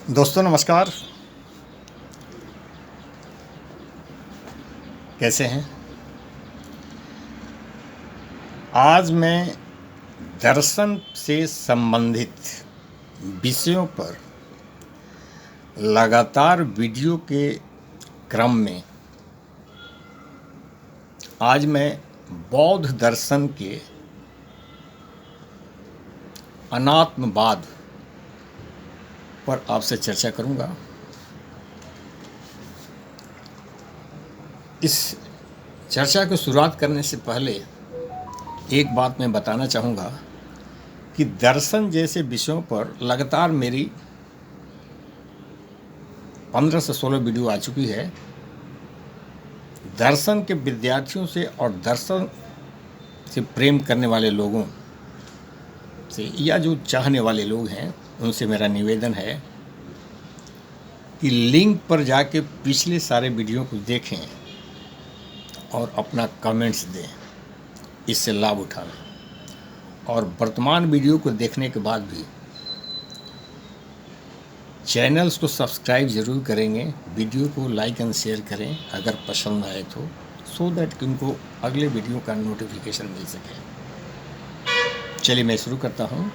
दोस्तों नमस्कार। कैसे हैं? आज मैं दर्शन से संबंधित विषयों पर लगातार वीडियो के क्रम में आज मैं बौद्ध दर्शन के अनात्मवाद पर आपसे चर्चा करूंगा। इस चर्चा की शुरुआत करने से पहले एक बात मैं बताना चाहूँगा कि दर्शन जैसे विषयों पर लगातार मेरी 15 से 16 वीडियो आ चुकी है। दर्शन के विद्यार्थियों से और दर्शन से प्रेम करने वाले लोगों से या जो चाहने वाले लोग हैं उनसे मेरा निवेदन है कि लिंक पर जाके पिछले सारे वीडियो को देखें और अपना कमेंट्स दें, इससे लाभ उठाएं। और वर्तमान वीडियो को देखने के बाद भी चैनल्स को सब्सक्राइब ज़रूर करेंगे, वीडियो को लाइक एंड शेयर करें अगर पसंद आए तो, सो दैट कि उनको अगले वीडियो का नोटिफिकेशन मिल सके। चलिए मैं शुरू करता हूँ।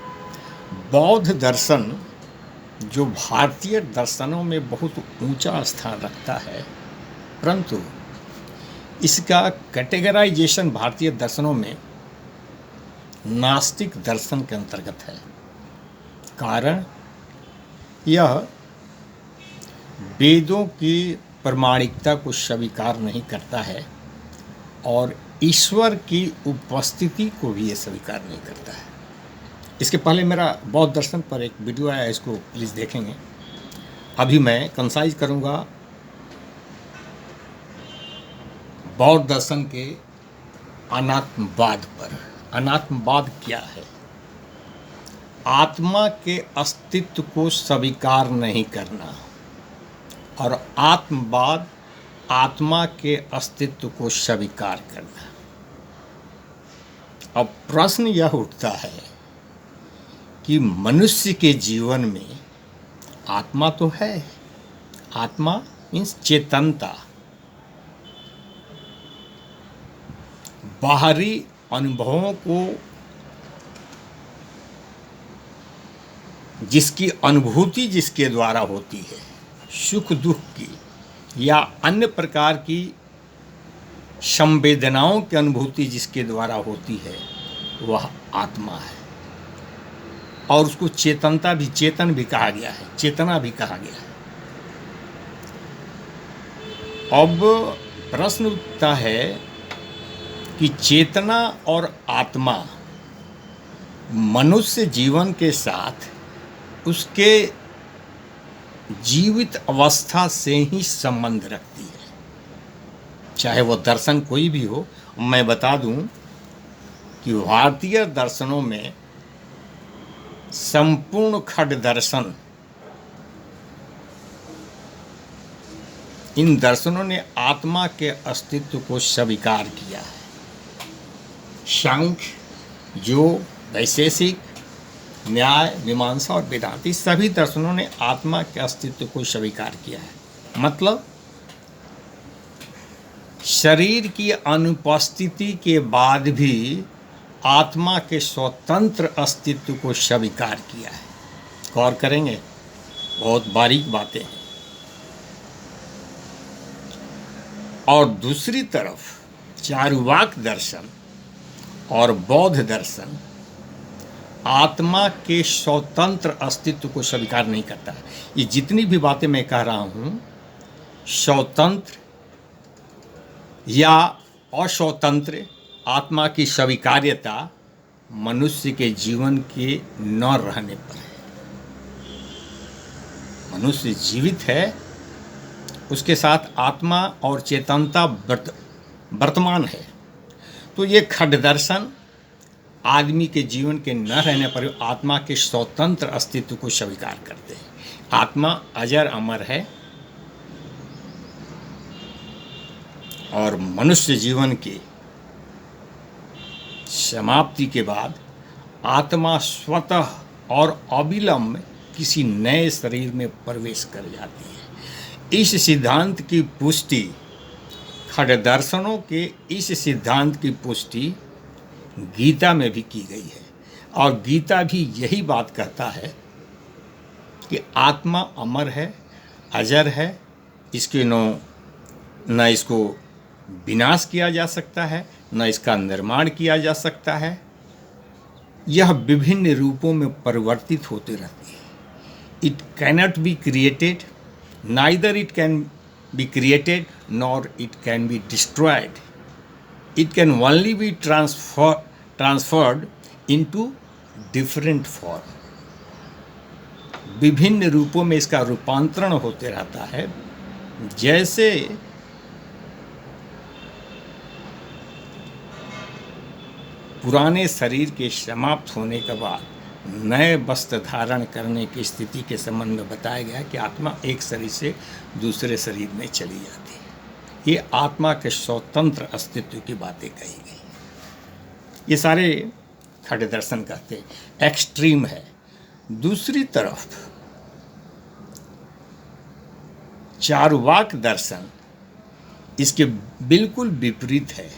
बौद्ध दर्शन जो भारतीय दर्शनों में बहुत ऊंचा स्थान रखता है, परंतु इसका कैटेगराइजेशन भारतीय दर्शनों में नास्तिक दर्शन के अंतर्गत है। कारण यह वेदों की प्रामाणिकता को स्वीकार नहीं करता है और ईश्वर की उपस्थिति को भी ये स्वीकार नहीं करता है। इसके पहले मेरा बौद्ध दर्शन पर एक वीडियो आया है, इसको प्लीज़ देखेंगे। अभी मैं कंसाइज करूँगा बौद्ध दर्शन के अनात्मवाद पर। अनात्मवाद क्या है? आत्मा के अस्तित्व को स्वीकार नहीं करना, और आत्मवाद आत्मा के अस्तित्व को स्वीकार करना। अब प्रश्न यह उठता है कि मनुष्य के जीवन में आत्मा तो है, आत्मा मीन्स चेतनता, बाहरी अनुभवों को जिसकी अनुभूति जिसके द्वारा होती है, सुख दुख की या अन्य प्रकार की संवेदनाओं की अनुभूति जिसके द्वारा होती है, वह आत्मा है। और उसको चेतनता भी, चेतन भी कहा गया है, चेतना भी कहा गया है। अब प्रश्न उठता है कि चेतना और आत्मा मनुष्य जीवन के साथ उसके जीवित अवस्था से ही संबंध रखती है, चाहे वो दर्शन कोई भी हो। मैं बता दूं कि भारतीय दर्शनों में संपूर्ण खड दर्शन, इन दर्शनों ने आत्मा के अस्तित्व को स्वीकार किया है। सांख्य, योग, वैशेषिक, न्याय, मीमांसा और वेदांती सभी दर्शनों ने आत्मा के अस्तित्व को स्वीकार किया है। मतलब शरीर की अनुपस्थिति के बाद भी आत्मा के स्वतंत्र अस्तित्व को स्वीकार किया है। गौर करेंगे, बहुत बारीक बातें हैं। और दूसरी तरफ चारुवाक दर्शन और बौद्ध दर्शन आत्मा के स्वतंत्र अस्तित्व को स्वीकार नहीं करता है। ये जितनी भी बातें मैं कह रहा हूँ, स्वतंत्र या अस्वतंत्र आत्मा की स्वीकार्यता मनुष्य के जीवन के न रहने पर है। मनुष्य जीवित है, उसके साथ आत्मा और चेतनता वर्तमान है। तो ये खड दर्शन आदमी के जीवन के न रहने पर आत्मा के स्वतंत्र अस्तित्व को स्वीकार करते हैं। आत्मा अजर अमर है और मनुष्य जीवन की समाप्ति के बाद आत्मा स्वतः और अविलंब किसी नए शरीर में प्रवेश कर जाती है। इस सिद्धांत की पुष्टि खड़ दर्शनों के इस सिद्धांत की पुष्टि गीता में भी की गई है, और गीता भी यही बात कहता है कि आत्मा अमर है, अजर है, इसके न इसको विनाश किया जा सकता है, न इसका निर्माण किया जा सकता है। यह विभिन्न रूपों में परिवर्तित होते रहती है। It cannot be created, neither it can be created nor it can be destroyed. It can only be transferred into different form. विभिन्न रूपों में इसका रूपांतरण होते रहता है। जैसे पुराने शरीर के समाप्त होने के बाद नए वस्त्र धारण करने की स्थिति के संबंध में बताया गया कि आत्मा एक शरीर से दूसरे शरीर में चली जाती है। ये आत्मा के स्वतंत्र अस्तित्व की बातें कही गई। ये सारे खड़ दर्शन कहते हैं, एक्सट्रीम है। दूसरी तरफ चारुवाक दर्शन इसके बिल्कुल विपरीत है।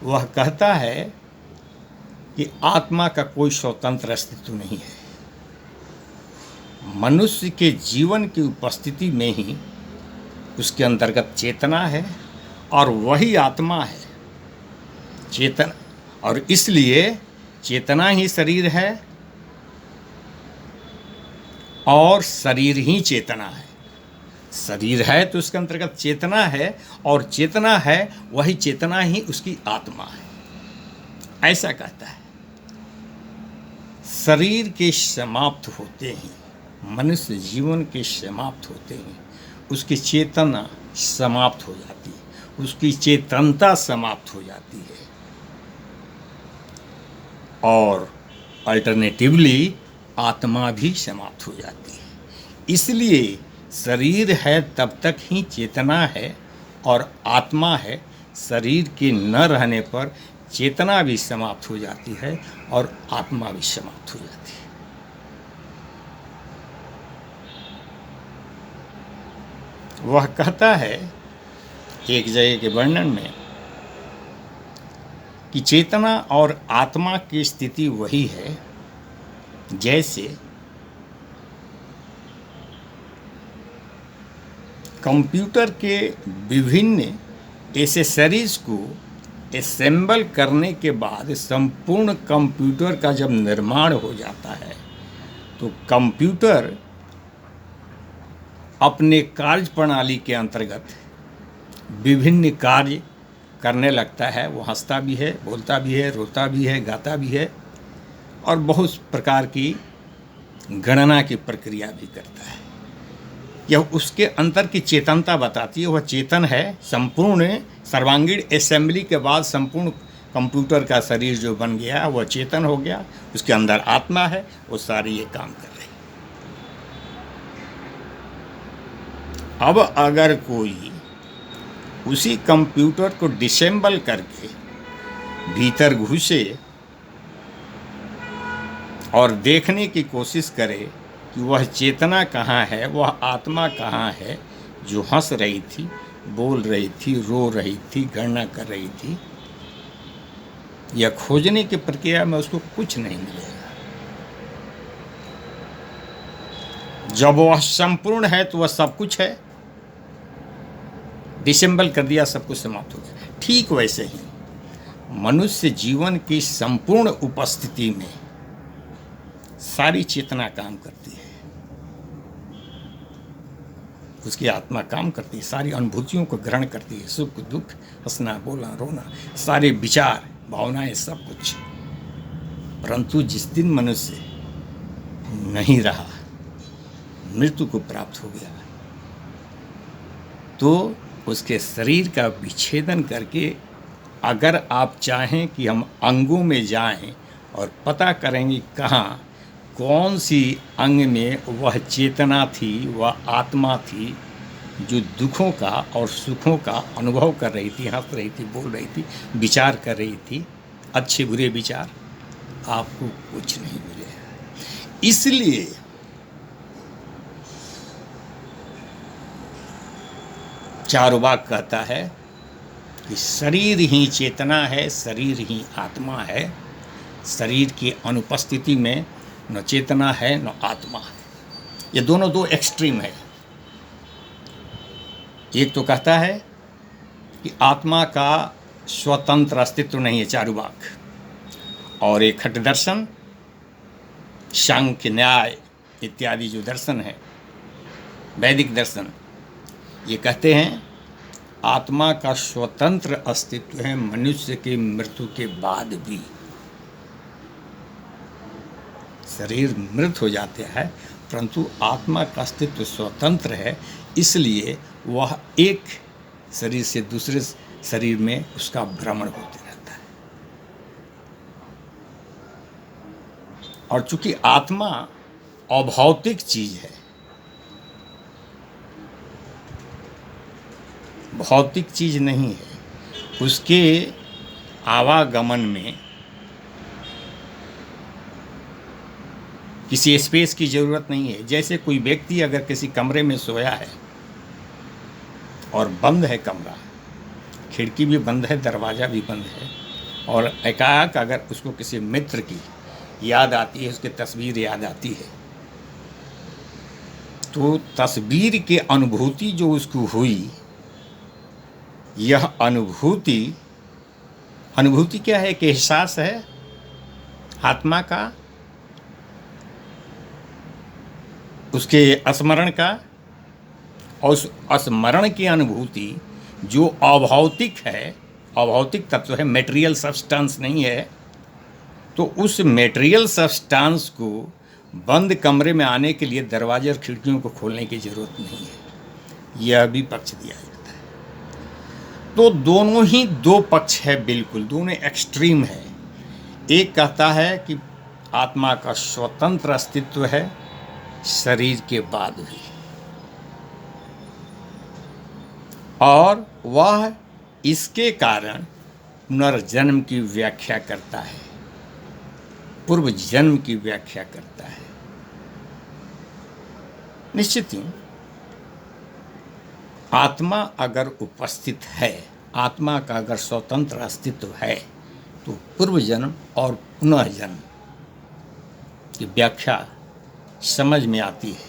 वह कहता है कि आत्मा का कोई स्वतंत्र अस्तित्व नहीं है। मनुष्य के जीवन की उपस्थिति में ही उसके अंतर्गत चेतना है, और वही आत्मा है। चेतना, और इसलिए चेतना ही शरीर है और शरीर ही चेतना है। शरीर है तो उसके अंतर्गत चेतना है, और चेतना है वही चेतना ही उसकी आत्मा है। ऐसा कहता है। शरीर के समाप्त होते ही, मनुष्य जीवन के समाप्त होते ही उसकी चेतना समाप्त हो जाती है, उसकी चेतनता समाप्त हो जाती है, और अल्टरनेटिवली आत्मा भी समाप्त हो जाती है। इसलिए शरीर है तब तक ही चेतना है और आत्मा है। शरीर के न रहने पर चेतना भी समाप्त हो जाती है और आत्मा भी समाप्त हो जाती है। वह कहता है एक जगह के वर्णन में कि चेतना और आत्मा की स्थिति वही है जैसे कंप्यूटर के विभिन्न एसेसरीज को असेंबल करने के बाद संपूर्ण कंप्यूटर का जब निर्माण हो जाता है तो कंप्यूटर अपने कार्य प्रणाली के अंतर्गत विभिन्न कार्य करने लगता है। वो हंसता भी है, बोलता भी है, रोता भी है, गाता भी है, और बहुत प्रकार की गणना की प्रक्रिया भी करता है। यह उसके अंतर की चेतनता बताती है। वह चेतन है। संपूर्ण सर्वांगीण असेंबली के बाद संपूर्ण कंप्यूटर का शरीर जो बन गया वह चेतन हो गया। उसके अंदर आत्मा है, वो सारी ये काम कर रही। अब अगर कोई उसी कंप्यूटर को डिसेंबल करके भीतर घुसे और देखने की कोशिश करे कि वह चेतना कहाँ है, वह आत्मा कहाँ है जो हंस रही थी, बोल रही थी, रो रही थी, गणना कर रही थी, यह खोजने की प्रक्रिया में उसको कुछ नहीं मिलेगा। जब वह संपूर्ण है तो वह सब कुछ है। डिसेंबल कर दिया, सब कुछ समाप्त हो गया। ठीक वैसे ही मनुष्य जीवन की संपूर्ण उपस्थिति में सारी चेतना काम करती है, उसकी आत्मा काम करती है, सारी अनुभूतियों को ग्रहण करती है, सुख दुख, हंसना बोलना रोना, सारे विचार भावनाएं सब कुछ। परंतु जिस दिन मनुष्य नहीं रहा, मृत्यु को प्राप्त हो गया, तो उसके शरीर का विच्छेदन करके अगर आप चाहें कि हम अंगों में जाएं और पता करेंगे कहाँ कौन सी अंग में वह चेतना थी, वह आत्मा थी जो दुखों का और सुखों का अनुभव कर रही थी, हंस रही थी, बोल रही थी, विचार कर रही थी, अच्छे बुरे विचार, आपको कुछ नहीं मिलेगा। इसलिए चारुवाक कहता है कि शरीर ही चेतना है, शरीर ही आत्मा है, शरीर की अनुपस्थिति में न चेतना है न आत्मा है। ये दोनों दो एक्सट्रीम है। एक तो कहता है कि आत्मा का स्वतंत्र अस्तित्व नहीं है, चारुवाक, और एक खट दर्शन, सांख्य, न्याय इत्यादि जो दर्शन है, वैदिक दर्शन, ये कहते हैं आत्मा का स्वतंत्र अस्तित्व है मनुष्य की मृत्यु के बाद भी। शरीर मृत हो जाते हैं परंतु आत्मा का अस्तित्व स्वतंत्र है, इसलिए वह एक शरीर से दूसरे शरीर में उसका भ्रमण होते रहता है। और चूंकि आत्मा अभौतिक चीज है, भौतिक चीज नहीं है, उसके आवागमन में किसी स्पेस की ज़रूरत नहीं है। जैसे कोई व्यक्ति अगर किसी कमरे में सोया है और बंद है कमरा, खिड़की भी बंद है, दरवाज़ा भी बंद है, और एकाएक अगर उसको किसी मित्र की याद आती है, उसकी तस्वीर याद आती है, तो तस्वीर की अनुभूति जो उसको हुई, यह अनुभूति क्या है? एक एहसास है आत्मा का, उसके स्मरण का, और उस स्मरण की अनुभूति जो अभौतिक है, अभौतिक तत्व है, मेटेरियल सब्सटेंस नहीं है, तो उस मेटेरियल सब्सटेंस को बंद कमरे में आने के लिए दरवाजे और खिड़कियों को खोलने की ज़रूरत नहीं है। यह भी पक्ष दिया जाता है। तो दोनों ही दो पक्ष है, बिल्कुल दोनों एक्सट्रीम है। एक कहता है कि आत्मा का स्वतंत्र अस्तित्व है शरीर के बाद भी, और वह इसके कारण पुनर्जन्म की व्याख्या करता है, पूर्व जन्म की व्याख्या करता है। निश्चित ही आत्मा अगर उपस्थित है, आत्मा का अगर स्वतंत्र अस्तित्व है, तो पूर्व जन्म और पुनर्जन्म की व्याख्या समझ में आती है।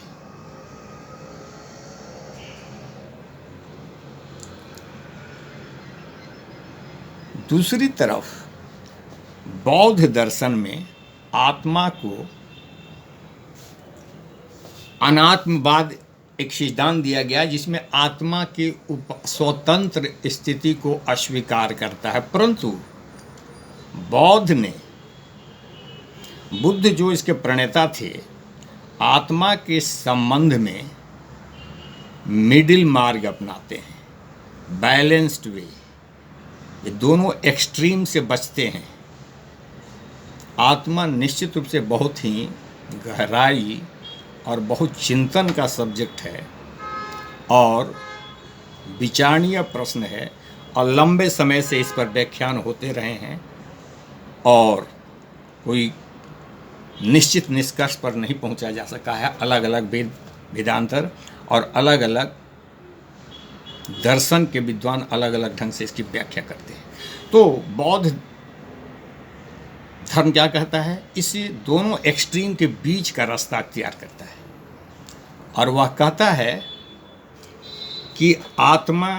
दूसरी तरफ बौद्ध दर्शन में आत्मा को अनात्मवाद एक सिद्धांत दिया गया, जिसमें आत्मा के स्वतंत्र स्थिति को अस्वीकार करता है। परंतु बुद्ध जो इसके प्रणेता थे, आत्मा के संबंध में मिडिल मार्ग अपनाते हैं, बैलेंस्ड वे। ये दोनों एक्सट्रीम से बचते हैं। आत्मा निश्चित रूप से बहुत ही गहराई और बहुत चिंतन का सब्जेक्ट है और विचारणीय प्रश्न है, और लंबे समय से इस पर व्याख्यान होते रहे हैं और कोई निश्चित निष्कर्ष पर नहीं पहुंचा जा सका है। अलग अलग वेदांतर और अलग अलग दर्शन के विद्वान अलग अलग ढंग से इसकी व्याख्या करते हैं। तो बौद्ध धर्म क्या कहता है? इसे दोनों एक्सट्रीम के बीच का रास्ता अख्तियार करता है, और वह कहता है कि आत्मा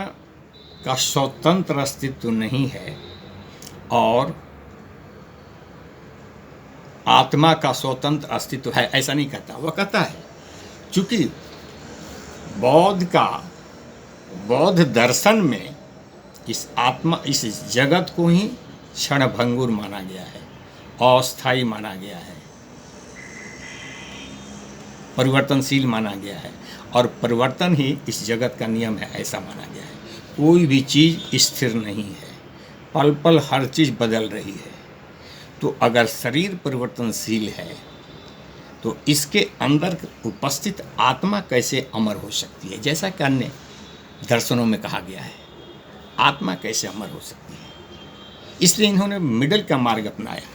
का स्वतंत्र अस्तित्व नहीं है और आत्मा का स्वतंत्र अस्तित्व है, ऐसा नहीं कहता। वह कहता है चूंकि बौद्ध दर्शन में इस जगत को ही क्षणभंगुर माना गया है, अस्थायी माना गया है, परिवर्तनशील माना गया है, और परिवर्तन ही इस जगत का नियम है, ऐसा माना गया है। कोई भी चीज़ स्थिर नहीं है, पल पल हर चीज़ बदल रही है। तो अगर शरीर परिवर्तनशील है तो इसके अंदर उपस्थित आत्मा कैसे अमर हो सकती है? जैसा कि अन्य दर्शनों में कहा गया है, आत्मा कैसे अमर हो सकती है? इसलिए इन्होंने मिडिल का मार्ग अपनाया,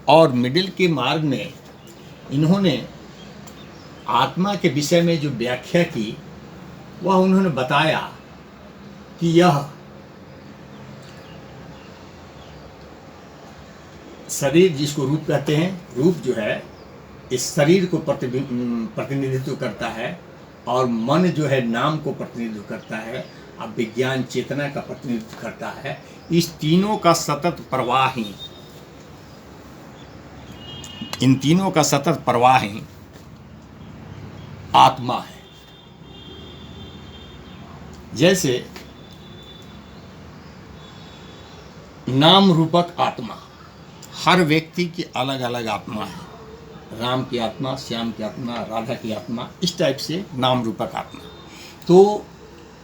और मिडिल के मार्ग में इन्होंने आत्मा के विषय में जो व्याख्या की वह उन्होंने बताया कि यह शरीर जिसको रूप कहते हैं, रूप जो है इस शरीर को प्रतिनिधित्व करता है, और मन जो है नाम को प्रतिनिधित्व करता है, अब विज्ञान चेतना का प्रतिनिधित्व करता है। इस तीनों का सतत प्रवाह ही, इन तीनों का सतत प्रवाह ही आत्मा है। जैसे नाम रूपक आत्मा, हर व्यक्ति की अलग अलग आत्मा है। राम की आत्मा, श्याम की आत्मा, राधा की आत्मा, इस टाइप से नाम रूपक आत्मा। तो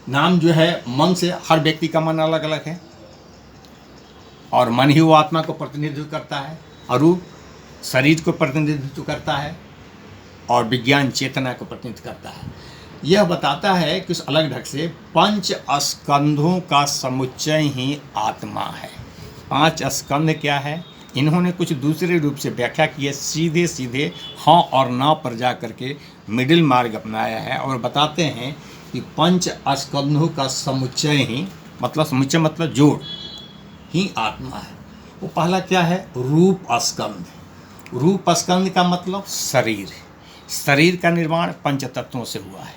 नाम जो है मन से, हर व्यक्ति का मन अलग अलग है, और मन ही वो आत्मा को प्रतिनिधित्व करता है, और रूप शरीर को प्रतिनिधित्व करता है, और विज्ञान चेतना को प्रतिनिधित्व करता है। यह बताता है कि उस अलग ढंग से 5 स्कंधों का समुच्चय ही आत्मा है। 5 स्कंध क्या है, इन्होंने कुछ दूसरे रूप से व्याख्या की है, सीधे सीधे हाँ और ना पर जा करके मिडिल मार्ग अपनाया है, और बताते हैं कि 5 स्कंधों का समुच्चय ही, मतलब समुच्चय मतलब जोड़ ही आत्मा है। वो पहला क्या है, रूप स्कंध। रूप स्कंध का मतलब शरीर। शरीर का निर्माण 5 तत्वों से हुआ है।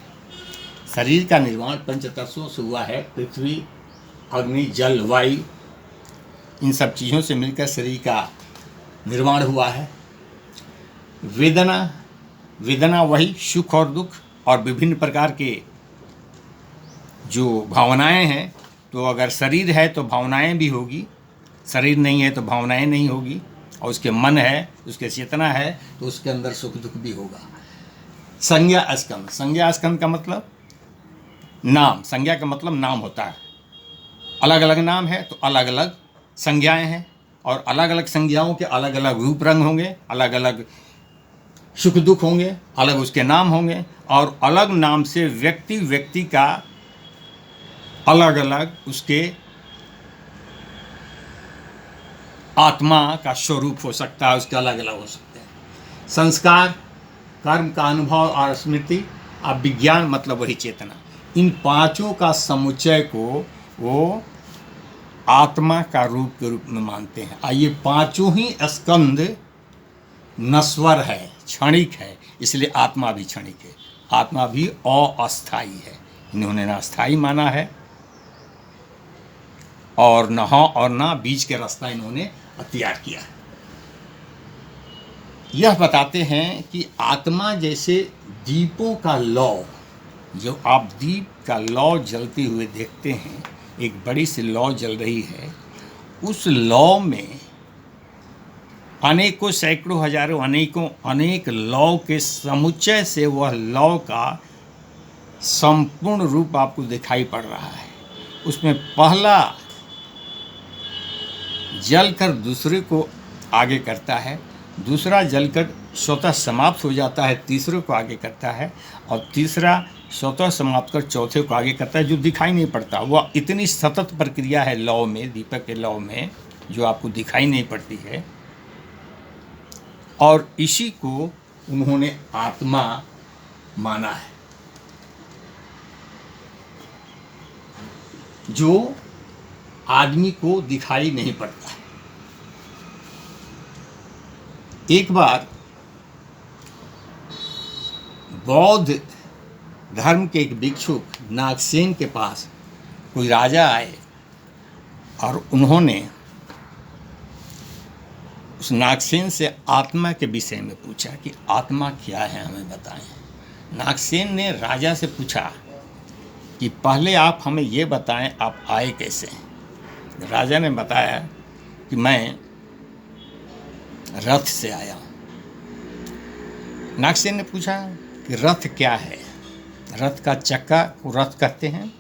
शरीर का निर्माण 5 तत्वों से हुआ है। पृथ्वी, अग्नि, जल, वायु, इन सब चीज़ों से मिलकर शरीर का निर्माण हुआ है। वेदना, वेदना वही सुख और दुख और विभिन्न प्रकार के जो भावनाएं हैं। तो अगर शरीर है तो भावनाएं भी होगी, शरीर नहीं है तो भावनाएं नहीं होगी, और उसके मन है, उसके चेतना है, तो उसके अंदर सुख दुख भी होगा। संज्ञा स्कंध, संज्ञा स्कंध का मतलब नाम। संज्ञा का मतलब नाम होता है। अलग अलग नाम है तो अलग अलग संज्ञाएं हैं, और अलग अलग संज्ञाओं के अलग अलग रूप रंग होंगे, अलग अलग सुख दुख होंगे, अलग उसके नाम होंगे, और अलग नाम से व्यक्ति व्यक्ति का अलग अलग उसके आत्मा का स्वरूप हो सकता है, उसके अलग अलग हो सकते हैं। संस्कार, कर्म का अनुभव और स्मृति, अब विज्ञान मतलब वही चेतना। इन 5 का समुच्चय को वो आत्मा का रूप के रूप में मानते हैं। और ये 5 ही स्कंध नश्वर है, क्षणिक है, इसलिए आत्मा भी क्षणिक है, आत्मा भी अस्थायी है। इन्होंने ना स्थायी माना है, और न हाँ और ना बीच के रास्ता इन्होंने अख्तियार किया है। यह बताते हैं कि आत्मा जैसे दीपों का लौ, जो आप दीप का लौ जलते हुए देखते हैं, एक बड़ी सी लौ जल रही है, उस लौ में अनेकों, सैकड़ों, हजारों, अनेक लौ के समुच्चय से वह लौ का संपूर्ण रूप आपको दिखाई पड़ रहा है। उसमें पहला जलकर दूसरे को आगे करता है, दूसरा जलकर स्वतः समाप्त हो जाता है, तीसरे को आगे करता है, और तीसरा स्वतः समाप्त कर चौथे को आगे करता है, जो दिखाई नहीं पड़ता। वह इतनी सतत प्रक्रिया है लौ में, दीपक के लौ में, जो आपको दिखाई नहीं पड़ती है, और इसी को उन्होंने आत्मा माना है, जो आदमी को दिखाई नहीं पड़ता है। एक बार बौद्ध धर्म के एक भिक्षुक नागसेन के पास कोई राजा आए, और उन्होंने उस नागसेन से आत्मा के विषय में पूछा कि आत्मा क्या है, हमें बताएं। नागसेन ने राजा से पूछा कि पहले आप हमें ये बताएं, आप आए कैसे हैं। राजा ने बताया कि मैं रथ से आया हूँ। नागसेन ने पूछा कि रथ क्या है। रथ का चक्का को रथ कहते हैं,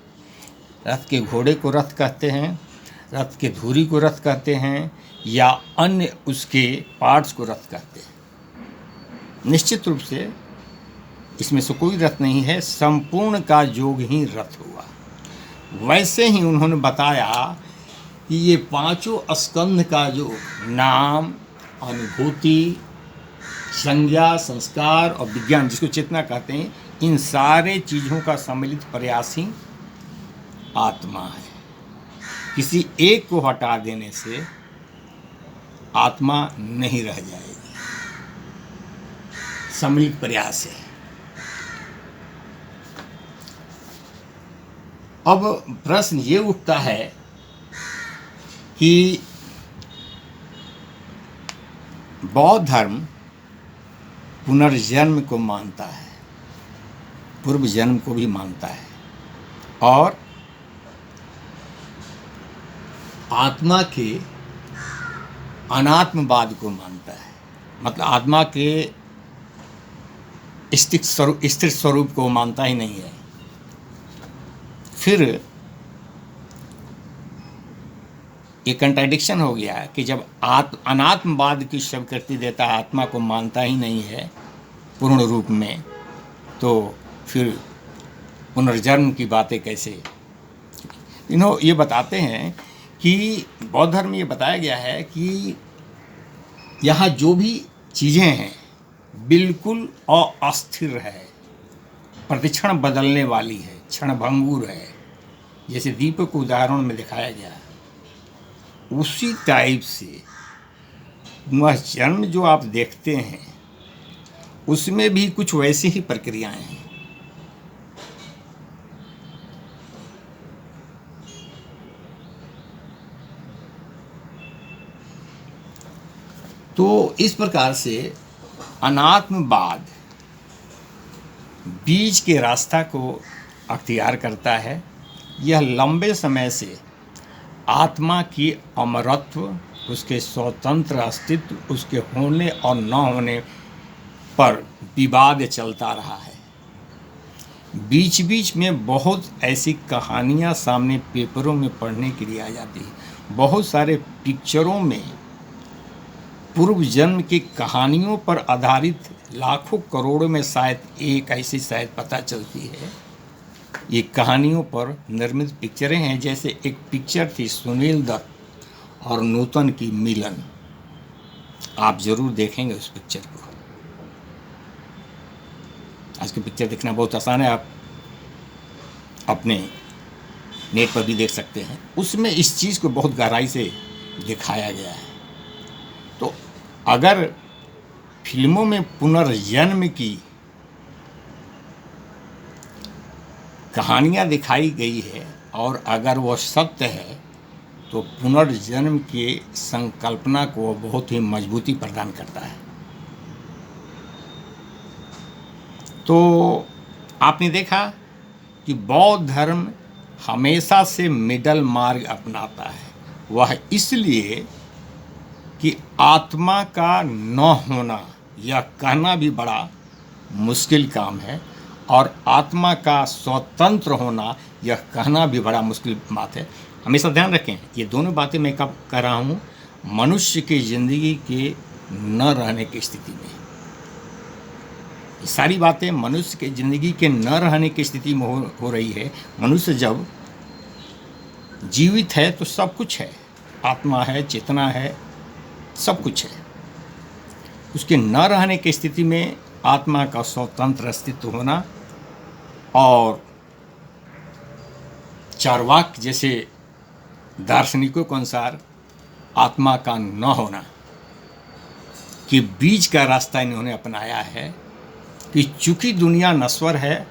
रथ के घोड़े को रथ कहते हैं, रथ के धुरी को रथ कहते हैं, या अन्य उसके पार्ट्स को रथ कहते हैं। निश्चित रूप से इसमें से कोई रथ नहीं है, संपूर्ण का योग ही रथ हुआ। वैसे ही उन्होंने बताया कि ये 5 स्कंध का जो नाम, अनुभूति, संज्ञा, संस्कार और विज्ञान, जिसको चेतना कहते हैं, इन सारे चीज़ों का सम्मिलित प्रयास ही आत्मा है। किसी एक को हटा देने से आत्मा नहीं रह जाएगी, सम्मिलित प्रयास है। अब प्रश्न ये उठता है कि बौद्ध धर्म पुनर्जन्म को मानता है, पूर्व जन्म को भी मानता है, और आत्मा के अनात्मवाद को मानता है। मतलब आत्मा के स्थिर स्वरूप को मानता ही नहीं है। फिर ये कंट्राडिक्शन हो गया कि जब अनात्मवाद की स्वीकृति देता है, आत्मा को मानता ही नहीं है पूर्ण रूप में, तो फिर पुनर्जन्म की बातें कैसे? ये बताते हैं कि बौद्ध धर्म में ये बताया गया है कि यहाँ जो भी चीज़ें हैं बिल्कुल अस्थिर है, प्रतिक्षण बदलने वाली है, क्षणभंगुर है। जैसे दीपक को उदाहरण में दिखाया गया, उसी टाइप से वह जन्म जो आप देखते हैं उसमें भी कुछ वैसी ही प्रक्रियाएं हैं। तो इस प्रकार से अनात्मवाद बीच के रास्ता को अख्तियार करता है। यह लंबे समय से आत्मा की अमरत्व, उसके स्वतंत्र अस्तित्व, उसके होने और न होने पर विवाद चलता रहा है। बीच बीच में बहुत ऐसी कहानियाँ सामने पेपरों में पढ़ने के लिए आ जाती है। बहुत सारे पिक्चरों में पूर्व जन्म की कहानियों पर आधारित लाखों करोड़ों में शायद एक ऐसी शायद पता चलती है। ये कहानियों पर निर्मित पिक्चरें हैं। जैसे एक पिक्चर थी सुनील दत्त और नूतन की मिलन, आप जरूर देखेंगे उस पिक्चर को। आज की पिक्चर देखना बहुत आसान है, आप अपने नेट पर भी देख सकते हैं। उसमें इस चीज़ को बहुत गहराई से दिखाया गया है। तो अगर फिल्मों में पुनर्जन्म की कहानियाँ दिखाई गई है और अगर वह सत्य है, तो पुनर्जन्म की संकल्पना को बहुत ही मजबूती प्रदान करता है। तो आपने देखा कि बौद्ध धर्म हमेशा से मिडल मार्ग अपनाता है। वह इसलिए कि आत्मा का न होना यह कहना भी बड़ा मुश्किल काम है, और आत्मा का स्वतंत्र होना यह कहना भी बड़ा मुश्किल बात है। हमेशा ध्यान रखें, ये दोनों बातें मैं कब कह रहा हूँ, मनुष्य की ज़िंदगी के न रहने की स्थिति में। ये सारी बातें मनुष्य के ज़िंदगी के न रहने की स्थिति में हो रही है। मनुष्य जब जीवित है तो सब कुछ है, आत्मा है, चेतना है, सब कुछ है। उसके न रहने की स्थिति में आत्मा का स्वतंत्र अस्तित्व होना और चार्वाक जैसे दार्शनिकों के अनुसार आत्मा का न होना के बीच का रास्ता इन्होंने अपनाया है कि चूंकि दुनिया नश्वर है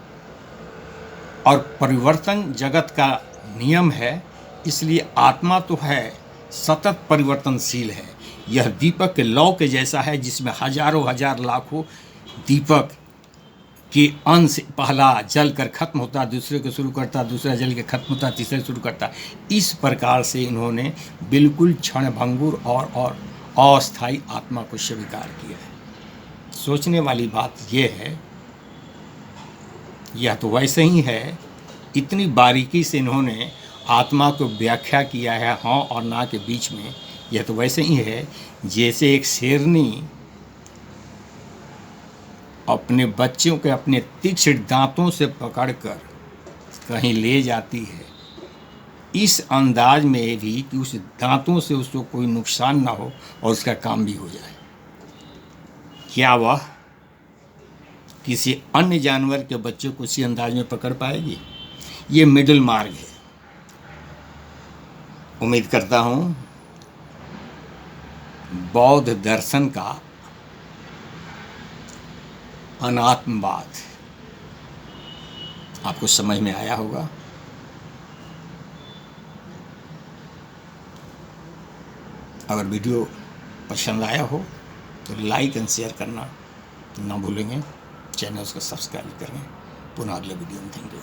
और परिवर्तन जगत का नियम है, इसलिए आत्मा तो है, सतत परिवर्तनशील है। यह दीपक के लौ के जैसा है, जिसमें हजारों हजार लाखों दीपक के अंश पहला जल कर खत्म होता, दूसरे को शुरू करता, दूसरा जल के खत्म होता, तीसरे शुरू करता। इस प्रकार से इन्होंने बिल्कुल क्षणभंगुर और अस्थायी आत्मा को स्वीकार किया है। सोचने वाली बात यह है, यह तो वैसे ही है, इतनी बारीकी से इन्होंने आत्मा को व्याख्या किया है हाँ और ना के बीच में। यह तो वैसे ही है जैसे एक शेरनी अपने बच्चों के अपने तीक्ष्ण दांतों से पकड़कर कहीं ले जाती है, इस अंदाज में भी कि उस दांतों से उसको कोई नुकसान ना हो और उसका काम भी हो जाए। क्या वह किसी अन्य जानवर के बच्चे को उसी अंदाज में पकड़ पाएगी? ये मिडिल मार्ग है। उम्मीद करता हूँ बौद्ध दर्शन का अनात्मवाद आपको समझ में आया होगा। अगर वीडियो पसंद आया हो तो लाइक एंड शेयर करना ना भूलेंगे। चैनल को सब्सक्राइब करें। पुनः अगले वीडियो में थैंक यू।